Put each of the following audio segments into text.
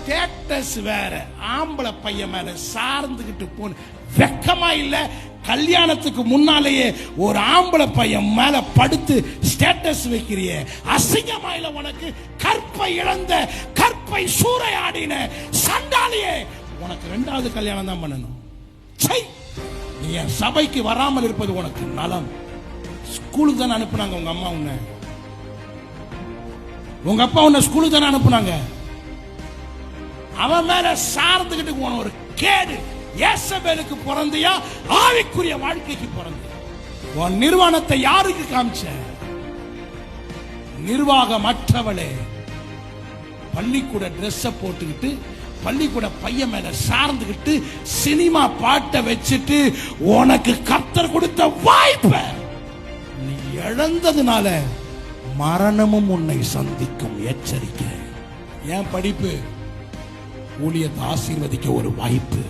Status வேற, ஆம்பளை பையன் மேல சார்ந்துகிட்டு போன வெக்கமா இல்ல? கல்யாணத்துக்கு முன்னாலேயே ஒரு ஆம்பளை பையன் மேல படுத்து ஸ்டேட்டஸ் வைக்கிறிய, அசிங்கமா இல்ல உனக்கு? கற்பை இழந்த, கற்பை சூறையாடின சண்டாளியே, உனக்கு 2வது கல்யாணம் தான் பண்ணணும். நீ என் சபைக்கு வராமல் இருப்பது உனக்கு நலம். ஸ்கூலுக்கு தானே அனுப்புனாங்க உங்க அம்மா உன்னை, உங்க அப்பா உன்னை ஸ்கூலுக்கு தானே அனுப்புனாங்க. அவன் மேல சார்ந்துகிட்டு போன ஒரு கேடு. ஏசபேலுக்கு பிறந்தியா, ஆவிக்குரிய வாழ்க்கைக்கு பிறந்த? உன் நிர்வாணத்தை யாருக்கு காமிச்ச? நிர்வாகமற்றவளே, பள்ளிக்கூட ட்ரெஸ் போட்டுக்கிட்டு பள்ளிக்கூட பையன் மேல சார்ந்துகிட்டு சினிமா பாட்டை வச்சுட்டு உனக்கு கர்த்தர் கொடுத்த வாய்ப்பை நீ இழந்ததுனால மரணமும் உன்னை சந்திக்கும். எச்சரிக்கை. ஏன் படிப்பு? ஊழியத்தை ஆசீர்வதிக்க ஒரு வாய்ப்பு.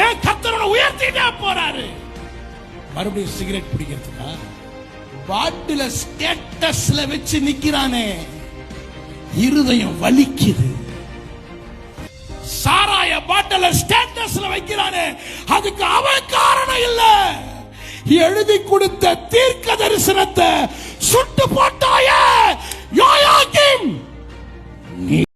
ஏன் கர்த்தரோட உயர்த்திட்டே போறாரு? மறுபடியும் சிகரெட் பிடிக்கிறதுக்கா? பாட்டில ஸ்டேட்டஸ்ல வச்சு நிக்கிறானே, இருதயம் வலிக்குது. சாராய பாட்டில ஸ்டேட்டஸ்ல வைக்கிறானே, அதுக்கு அவன் காரணம் இல்ல. எழுதி கொடுத்த தீர்க்க தரிசனத்தை சுட்டு போட்டாயே யோயாக்கீம்.